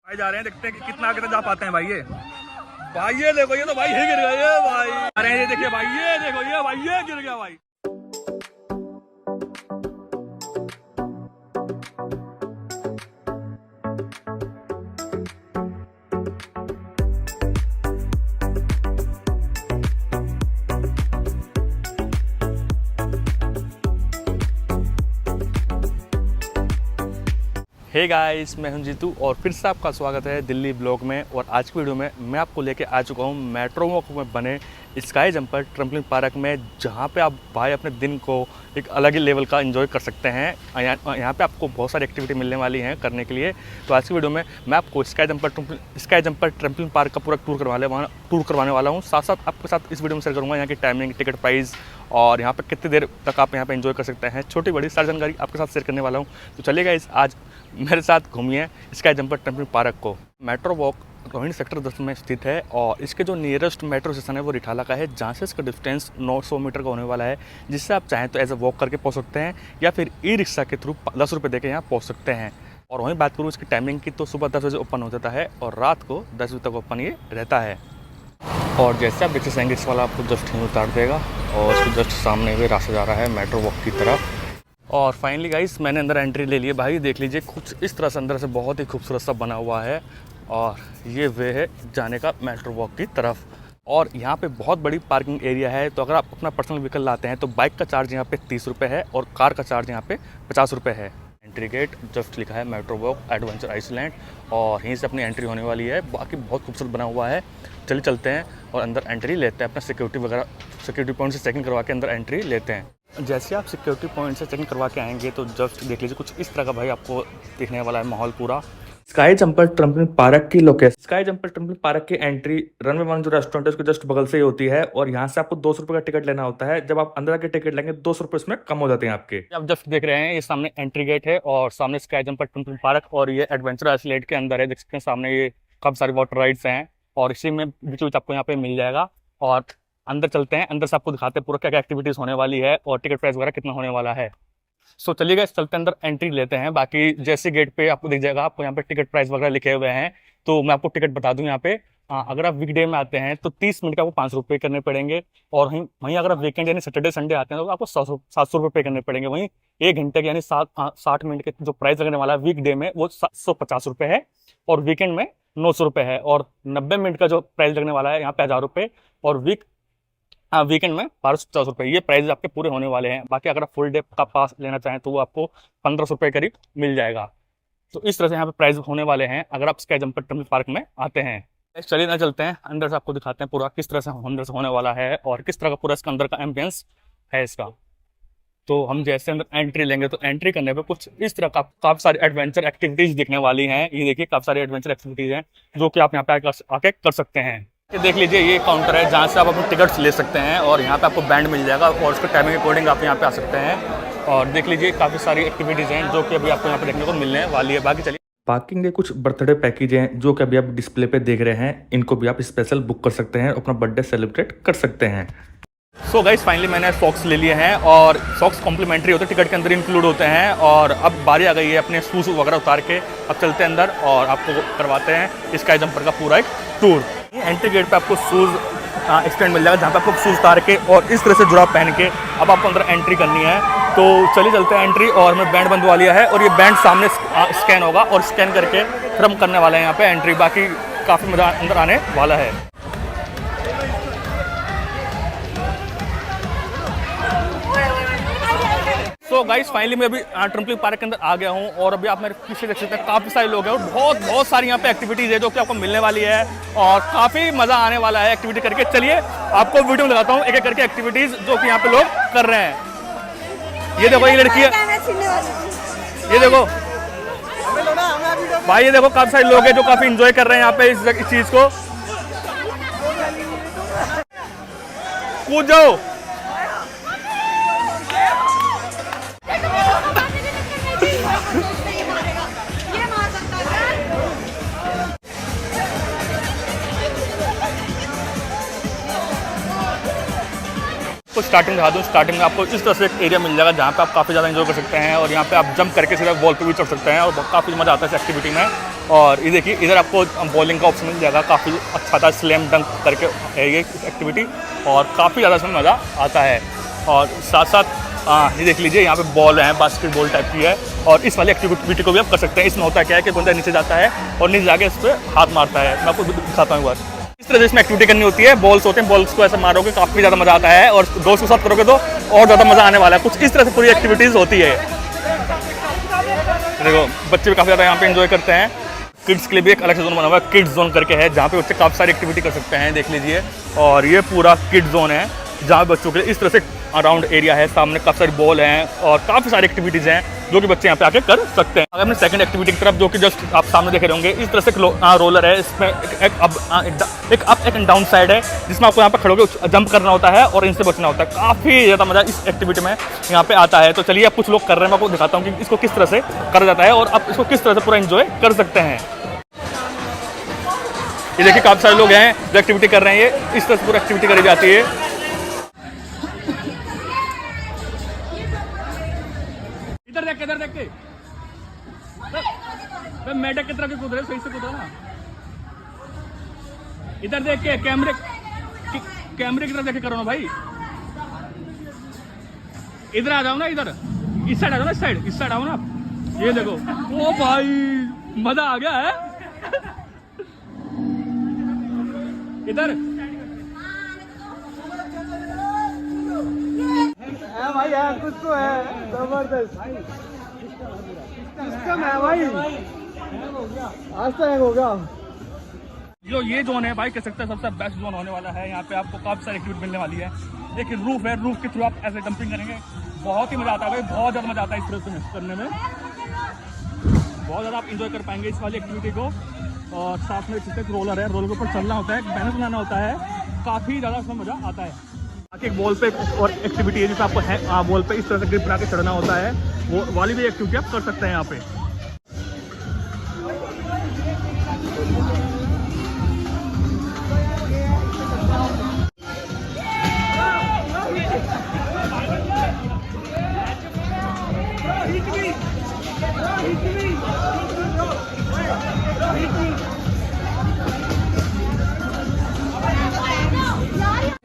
भाई जा रहे हैं, देखते हैं कि कितना आगे तक जा पाते हैं भाई। ये देखो, ये तो भाई ही गिर गया ये भाई। अरे ये देखिए भाई, ये देखो ये भाई, ये गिर गया भाई। हे गाइस, मैं हूं जीतू और फिर से आपका स्वागत है दिल्ली ब्लॉग में। और आज की वीडियो में मैं आपको लेके आ चुका हूं मेट्रो वॉक में बने स्काई जंपर ट्रम्पलिन पार्क में, जहां पे आप भाई अपने दिन को एक अलग ही लेवल का एंजॉय कर सकते हैं। यहाँ पे आपको बहुत सारी एक्टिविटी मिलने वाली हैं करने के लिए। तो आज की वीडियो में मैं आपको स्काई जंपर ट्रम्पलिन पार्क का पूरा टूर करवाने वाला हूँ। साथ साथ आपके साथ इस वीडियो में शेयर करूँगा यहाँ की टाइमिंग, टिकट प्राइस और यहाँ पे कितनी देर तक आप यहाँ पे एंजॉय कर सकते हैं। छोटी बड़ी सारी जानकारी आपके साथ शेयर करने वाला हूँ। तो चलिएगा आज मेरे साथ घूमिए स्काई जंपर ट्रम्पलिन पार्क को। मेट्रो वॉक रोहिणी सेक्टर 10 में स्थित है और इसके जो नियरेस्ट मेट्रो स्टेशन है वो रिठाला का है, जहाँ से इसका डिस्टेंस 900 मीटर का होने वाला है, जिससे आप चाहें तो एज अ वॉक करके पहुँच सकते हैं या फिर ई रिक्शा के थ्रू 10 रुपये देकर यहाँ पहुँच सकते हैं। और वहीं बात करूँ इसकी टाइमिंग की, तो सुबह 10 बजे ओपन हो जाता है और रात को 10 बजे तक ओपन ये रहता है। और जैसे आप देख सकते इस वाला आपको जस्ट यहीं उतार देगा और इसके जस्ट सामने भी रास्ता जा रहा है मेट्रो वॉक की तरफ। और फाइनली गाइस मैंने अंदर एंट्री ले ली है भाई। देख लीजिए कुछ इस तरह से अंदर से बहुत ही खूबसूरत सा बना हुआ है और ये वे है जाने का मेट्रो वॉक की तरफ। और यहाँ पे बहुत बड़ी पार्किंग एरिया है, तो अगर आप अपना पर्सनल व्हीकल लाते हैं तो बाइक का चार्ज यहाँ पे 30 रुपये है और कार का चार्ज यहाँ पे 50 रुपये है। एंट्री गेट जस्ट लिखा है मेट्रो वॉक एडवेंचर आइसलैंड और यहीं से अपनी एंट्री होने वाली है। बाकी बहुत खूबसूरत बना हुआ है। चलिए चलते हैं और अंदर एंट्री लेते हैं। अपना सिक्योरिटी पॉइंट से चेकिंग करवा के अंदर एंट्री लेते हैं। जैसे आप सिक्योरिटी पॉइंट से चेकिंग करवा के आएंगे तो जस्ट देख लीजिए कुछ इस तरह का भाई आपको दिखने वाला है माहौल पूरा। स्काई जंपर ट्रम्पलिन पार्क की लोकेशन, स्काई जंपर ट्रम्पलिन पार्क की एंट्री रनवे 1 जो रेस्टोरेंट है उसके जस्ट बगल से ही होती है और यहाँ से आपको 200 रुपये का टिकट लेना होता है। जब आप अंदर आके टिकट लेंगे 200 रुपये इसमें कम हो जाते हैं आपके। आप जस्ट देख रहे हैं ये सामने एंट्री गेट है और सामने स्काई जंपर ट्रम्पलिन पार्क और ये एडवेंचर आइसलैंड के अंदर है। देख सकते हैं सामने ये काफी सारी वाटर राइड्स हैं और इसी में बीच आपको यहाँ पे मिल जाएगा। और अंदर चलते हैं, अंदर से आपको दिखाते हैं पूरा क्या क्या एक्टिविटीज होने वाली है और टिकट प्राइस वगैरह कितना होने वाला है। सो चलिएगा चलते अंदर एंट्री लेते हैं। बाकी जैसे गेट पे आपको दिख जाएगा, आपको यहाँ पे टिकट प्राइस वगैरह लिखे हुए हैं। तो मैं आपको टिकट बता दूं यहाँ पे, अगर आप वीकडे में आते हैं तो 30 मिनट के आपको 500 रुपये करने पड़ेंगे और वहीं अगर आप वीकेंड यानी सैटरडे संडे आते हैं तो आपको 700 रुपये पे करने पड़ेंगे। वहीं 1 घंटे के यानी 60 मिनट के जो प्राइस लगने वाला है वीकडे में वो 750 रुपये है और वीकेंड में 900 रुपये है। और 90 मिनट का जो प्राइस लगने वाला है यहाँ पे 1000 रुपये और वीकेंड में 1250 रुपये। ये प्राइस आपके पूरे होने वाले हैं। बाकी अगर आप फुल डे का पास लेना चाहें तो वो आपको 1500 रुपये करीब मिल जाएगा। तो इस तरह से यहाँ पे प्राइस होने वाले हैं अगर आप स्काई जंपर ट्रम्पलिन पार्क में आते हैं। चलिए ना चलते हैं अंदर से, आपको दिखाते हैं पूरा किस तरह से अंदर से होने वाला है और किस तरह का पूरा इसका अंदर का एम्बियंस है इसका। तो हम जैसे अंदर एंट्री लेंगे तो एंट्री करने पे कुछ इस तरह का काफी सारी एडवेंचर एक्टिविटीज दिखने वाली हैं। ये देखिए काफी सारी एडवेंचर एक्टिविटीज हैं जो कि आप यहाँ पे आके कर सकते हैं। ये देख लीजिए ये काउंटर है जहाँ से आप अपने टिकट्स ले सकते हैं और यहाँ पे आपको बैंड मिल जाएगा और उसके टाइमिंग के अकॉर्डिंग आप यहाँ पे आ सकते हैं। और देख लीजिए काफ़ी सारी एक्टिविटीज़ हैं जो कि अभी आपको यहाँ पे देखने को मिलने वाली है। बाकी चलिए पार्किंग के कुछ बर्थडे पैकेज हैं जो कि अभी आप डिस्प्ले पे देख रहे हैं, इनको भी आप स्पेशल बुक कर सकते हैं, अपना बर्थडे सेलिब्रेट कर सकते हैं। सो गाइस फाइनली मैंने सॉक्स ले लिए हैं और सॉक्स कॉम्प्लीमेंट्री होते हैं, टिकट के अंदर इंक्लूड होते हैं। और अब बारी आ गई है अपने शूज़ वगैरह उतार के अब चलते हैं अंदर और आपको करवाते हैं स्काई जंपर का पूरा एक टूर। एंट्री गेट पे आपको शूज़ स्टैंड मिल जाएगा जहाँ पे आपको शूज़ उतार के और इस तरह से जुराब पहन के अब आपको अंदर एंट्री करनी है। तो चलिए चलते हैं एंट्री और हमें बैंड बंदवा लिया है और ये बैंड सामने स्कैन होगा और स्कैन करके फिर हम करने वाले हैं यहाँ पे एंट्री। बाकी काफ़ी मज़ा अंदर आने वाला है। सो गाइस फाइनली मैं अभी ट्रम्पलिन पार्क के अंदर आ गया हूँ और अभी आप मेरे पीछे देख सकते हैं काफ़ी सारे लोग हैं और बहुत सारी यहाँ पे एक्टिविटीज़ है जो कि आपको मिलने वाली है और काफ़ी मज़ा आने वाला है एक्टिविटी करके। चलिए आपको वीडियो में लगाता हूँ एक एक करके एक्टिविटीज़ जो कि यहाँ पे लोग कर रहे हैं। ये देखो ये लड़की है, ये देखो भाई, ये देखो काफ़ी सारे लोग हैं जो काफ़ी इंजॉय कर रहे हैं यहाँ पे इस चीज़ को। कूद जाओ। तो स्टार्टिंग दिखा दूँ, स्टार्टिंग में आपको इस तरह से एक एरिया मिल जाएगा जहाँ पे आप काफ़ी ज़्यादा एंजॉय कर सकते हैं और यहाँ पे आप जंप करके सीधा वॉल पे भी चढ़ सकते हैं और काफ़ी मज़ा आता है इस एक्टिविटी में। और ये देखिए इधर आपको बॉलिंग का ऑप्शन मिल जाएगा, काफ़ी अच्छा था, स्लैम डंक करके है ये एक्टिविटी और काफ़ी ज़्यादा इसमें मज़ा आता है। और साथ साथ ये देख लीजिए यहाँ पे बॉल है, बास्केटबॉल टाइप की है और इस वाली एक्टिविटी को भी आप कर सकते हैं। इसमें होता क्या है कि बंदा नीचे जाता है और नीचे जाके इस पर हाथ मारता है। मैं आपको दिखाता हूँ एक बार। इस तरह से इसमें एक्टिविटी करनी होती है। बॉल्स होते हैं, बॉल्स को ऐसे मारोगे काफ़ी ज़्यादा मज़ा आता है और दोस्त के साथ करोगे तो और ज़्यादा मज़ा आने वाला है। कुछ इस तरह से पूरी एक्टिविटीज़ होती है। देखो बच्चे भी काफ़ी ज़्यादा यहाँ पे एंजॉय करते हैं। किड्स के लिए भी एक अलग से जोन बना हुआ है, किड्स जोन करके है, जहाँ पे बच्चे काफ़ी सारी एक्टिविटी कर सकते हैं। देख लीजिए और ये पूरा किड्स जोन है जहाँ बच्चों के लिए इस तरह से अराउंड एरिया है, सामने काफ़ी सारी बॉल हैं और काफ़ी सारी एक्टिविटीज़ हैं जो कि बच्चे यहाँ पे आके कर सकते हैं। अगर अपने सेकंड एक्टिविटी की तरफ, जो कि जस्ट आप सामने देख रहे होंगे, इस तरह से रोलर है, इसमें एक अप एक डाउन साइड है जिसमें आपको यहाँ पे खड़े होकर जंप करना होता है और इनसे बचना होता है। काफ़ी ज़्यादा मज़ा इस एक्टिविटी में यहाँ पे आता है। तो चलिए अब कुछ लोग कर रहे हैं, मैं आपको दिखाता हूँ कि इसको किस तरह से करा जाता है और आप इसको किस तरह से पूरा इन्जॉय कर सकते हैं। ये देखिए काफ़ी सारे लोग हैं जो एक्टिविटी कर रहे हैं। ये इस तरह से पूरी एक्टिविटी करी जाती है। इधर देख के मेढक की तरह के कूद रहे, सही से कूदो ना। इधर देख के कैमरे की तरफ देख के करो ना भाई। इधर आ जाओ ना, इधर इस साइड आ जाओ ना, इस साइड आओ ना। ये देखो, ओ भाई मजा आ गया है। इधर भाई है, कुछ तो है जबरदस्त सिस्टम है भाई, आज तो हैंग हो गया। जो ये जोन है भाई कह सकते हैं सबसे बेस्ट जोन होने वाला है। यहाँ पे आपको काफी सारी एक्टिविटी मिलने वाली है। एक रूफ है, रूफ के थ्रू आप ऐसे जंपिंग करेंगे, बहुत ही मजा आता है भाई, बहुत ज्यादा मजा आता है इस तरह से करने में। बहुत ज्यादा आप इंजॉय कर पाएंगे इस वाली एक्टिविटी को। और साथ में एक रोलर है, रोलर के ऊपर चलना होता है, बैलेंस बनाना होता है, काफी ज्यादा उसमें मजा आता है। बाकी एक बॉल पे और एक्टिविटी है जिसमें आपको बॉल पे इस तरह से ग्रिप बना के चढ़ना होता है, वो वाली भी एक्टिविटी आप कर सकते हैं यहाँ पे।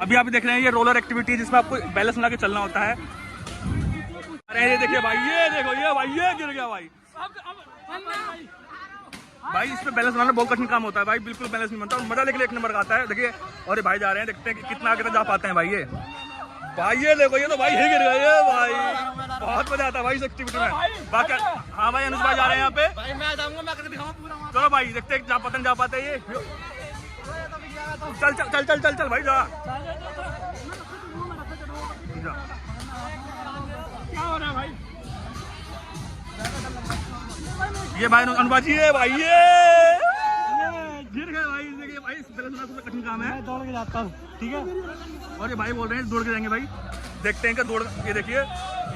अभी आप देख रहे हैं ये रोलर एक्टिविटी जिसमें आपको बैलेंस बना के चलना होता है। अरे ये देखिए भाई, ये देखो ये भाई, ये गिर गया भाई। भाई इस पे बैलेंस बनाना बहुत कठिन काम होता है भाई, बिल्कुल बैलेंस नहीं बनता और मजा लेके एक नंबर का आता है। देखिए और ये भाई जा रहे हैं, देखते हैं कि कितना आगे तक जा पाते हैं भाई। ये देखो, ये तो भाई ही गिर गया ये भाई, बहुत मजा आता है भाई इस एक्टिविटी में। बाकी हाँ भाई, अनुज भाई जा रहे हैं यहाँ पे। चलो भाई देखते हैं जा पाते ये। चल चल चल चल चल चल भाई जा। क्या हो रहा है भाई? ये भाई अनुबाजी है भाई, ये गिर गए भाई। देखिए भाई सबसे कठिन काम है, दौड़ के जाता हूँ, ठीक है। और ये भाई बोल रहे हैं दौड़ के जाएंगे भाई, देखते हैं क्या दौड़। ये देखिए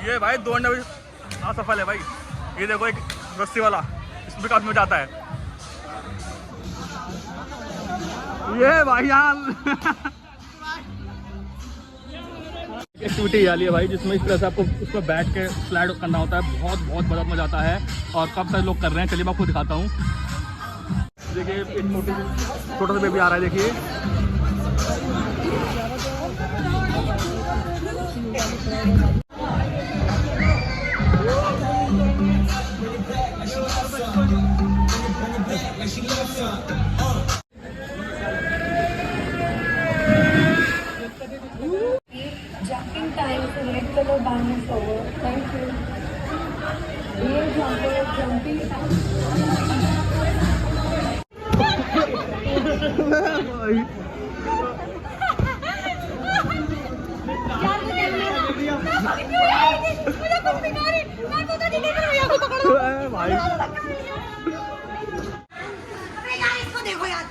ये भाई दौड़ने में असफल है भाई। ये देखो एक रस्सी वाला, इसमें काफी मजा आता है। ये भाई यार एक्टिविटी वाली है भाई, जिसमें इस तरह से आपको उसमें बैठ के स्लाइड करना होता है। बहुत बहुत मजा आता है और काफी सारे लोग कर रहे हैं। चलिए मैं आपको दिखाता हूँ। देखिए एक छोटा सा बेबी आ रहा है, देखिए Jumping time for red color band is over. Thank you. Real jumping. भाई इसको देखो यार।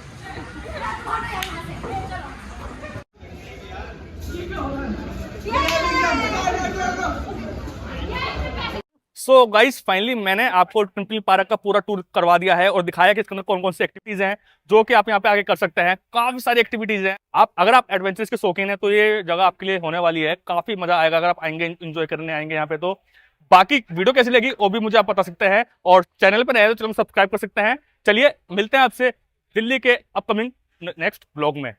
सो गाइस फाइनली मैंने आपको ट्रम्पलिन पार्क का पूरा टूर करवा दिया है और दिखाया कि इसके अंदर कौन कौन सी एक्टिविटीज हैं जो कि आप यहाँ पे आगे कर सकते हैं। काफी सारी एक्टिविटीज हैं। अगर आप एडवेंचर्स के शौकीन हैं तो ये जगह आपके लिए होने वाली है, काफी मजा आएगा अगर आप आएंगे, एंजॉय करने आएंगे यहाँ पे। तो बाकी वीडियो कैसी लगी वो भी मुझे आप बता सकते हैं और चैनल पर नए हैं तो चैनल सब्सक्राइब कर सकते हैं। चलिए मिलते हैं आपसे दिल्ली के अपकमिंग नेक्स्ट ब्लॉग में।